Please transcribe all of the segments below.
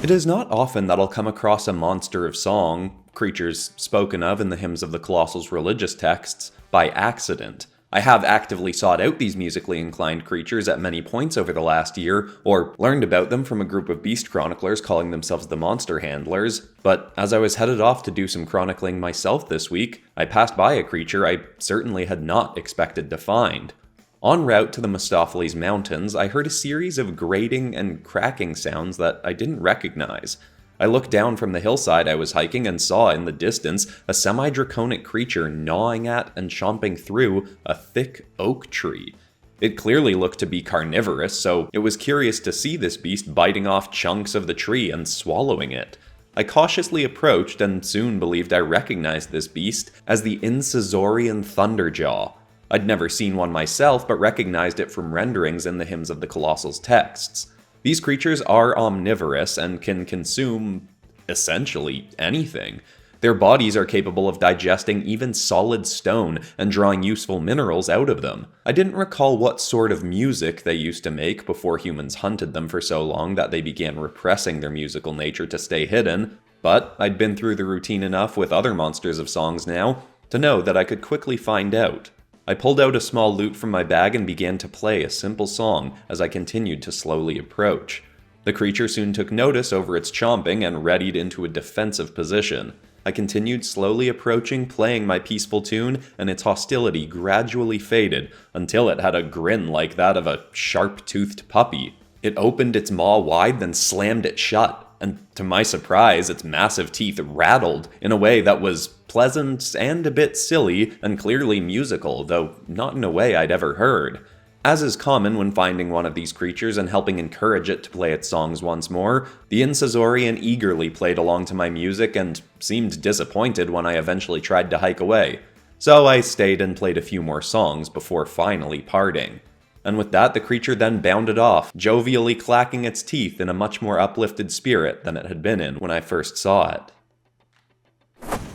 It is not often that I'll come across a monster of song, creatures spoken of in the hymns of the Colossal's religious texts, by accident. I have actively sought out these musically inclined creatures at many points over the last year, or learned about them from a group of beast chroniclers calling themselves the Monster Handlers, but as I was headed off to do some chronicling myself this week, I passed by a creature I certainly had not expected to find. En route to the Mistopheles Mountains, I heard a series of grating and cracking sounds that I didn't recognize. I looked down from the hillside I was hiking and saw in the distance a semi-draconic creature gnawing at and chomping through a thick oak tree. It clearly looked to be carnivorous, so it was curious to see this beast biting off chunks of the tree and swallowing it. I cautiously approached and soon believed I recognized this beast as the Incisaurian Thunderjaw. I'd never seen one myself, but recognized it from renderings in the hymns of the Colossal's texts. These creatures are omnivorous and can consume, essentially, anything. Their bodies are capable of digesting even solid stone and drawing useful minerals out of them. I didn't recall what sort of music they used to make before humans hunted them for so long that they began repressing their musical nature to stay hidden, but I'd been through the routine enough with other monsters of songs now to know that I could quickly find out. I pulled out a small lute from my bag and began to play a simple song as I continued to slowly approach. The creature soon took notice over its chomping and readied into a defensive position. I continued slowly approaching, playing my peaceful tune, and its hostility gradually faded until it had a grin like that of a sharp-toothed puppy. It opened its maw wide, then slammed it shut, and to my surprise, its massive teeth rattled in a way that was pleasant and a bit silly and clearly musical, though not in a way I'd ever heard. As is common when finding one of these creatures and helping encourage it to play its songs once more, the Incisaurian eagerly played along to my music and seemed disappointed when I eventually tried to hike away. So I stayed and played a few more songs before finally parting. And with that, the creature then bounded off, jovially clacking its teeth in a much more uplifted spirit than it had been in when I first saw it.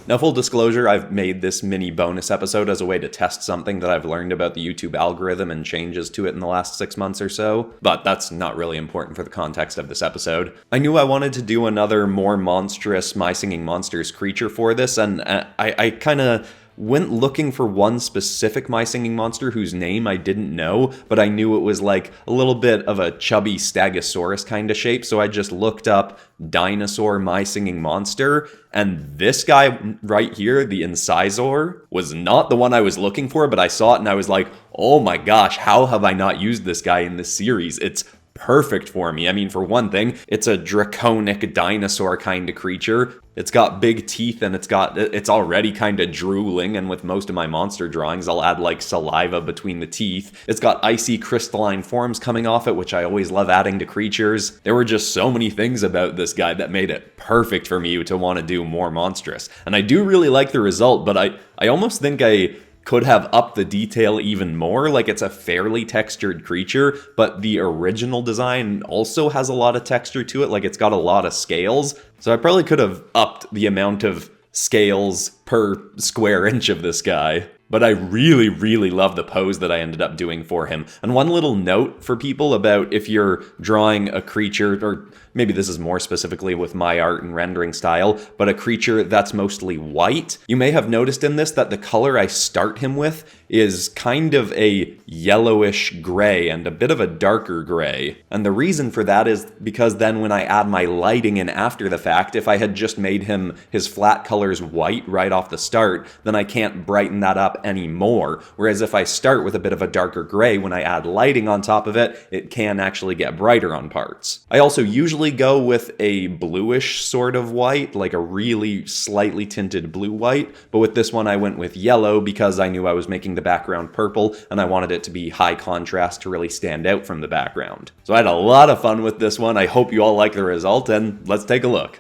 Now, full disclosure, I've made this mini bonus episode as a way to test something that I've learned about the YouTube algorithm and changes to it in the last 6 months or so, but that's not really important for the context of this episode. I knew I wanted to do another more monstrous My Singing Monsters creature for this, and I kind of went looking for one specific My Singing Monster whose name I didn't know, but I knew it was like a little bit of a chubby Stegosaurus kind of shape, so I just looked up Dinosaur My Singing Monster, and this guy right here, the Incisaur, was not the one I was looking for, but I saw it and I was like, oh my gosh, how have I not used this guy in this series? It's perfect for me. I mean, for one thing, it's a draconic dinosaur kind of creature. It's got big teeth and it's already kind of drooling, and with most of my monster drawings, I'll add like saliva between the teeth. It's got icy crystalline forms coming off it, which I always love adding to creatures. There were just so many things about this guy that made it perfect for me to want to do more monstrous. And I do really like the result, but I almost think I could have upped the detail even more. Like, it's a fairly textured creature, but the original design also has a lot of texture to it. Like, it's got a lot of scales. So I probably could have upped the amount of scales per square inch of this guy. But I really, really love the pose that I ended up doing for him. And one little note for people about if you're drawing a creature, or maybe this is more specifically with my art and rendering style, but a creature that's mostly white, you may have noticed in this that the color I start him with is kind of a yellowish gray and a bit of a darker gray. And the reason for that is because then when I add my lighting in after the fact, if I had just made him his flat colors white right off the start, then I can't brighten that up anymore. Whereas if I start with a bit of a darker gray, when I add lighting on top of it, it can actually get brighter on parts. I also usually go with a bluish sort of white, like a really slightly tinted blue white, but with this one I went with yellow because I knew I was making the background purple and I wanted it to be high contrast to really stand out from the background. So I had a lot of fun with this one. I hope you all like the result, and let's take a look.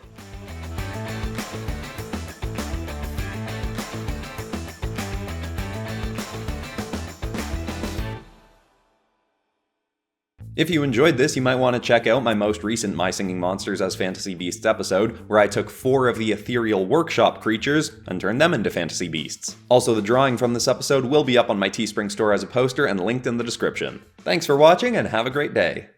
If you enjoyed this, you might want to check out my most recent My Singing Monsters as Fantasy Beasts episode, where I took 4 of the ethereal workshop creatures and turned them into fantasy beasts. Also, the drawing from this episode will be up on my Teespring store as a poster and linked in the description. Thanks for watching and have a great day.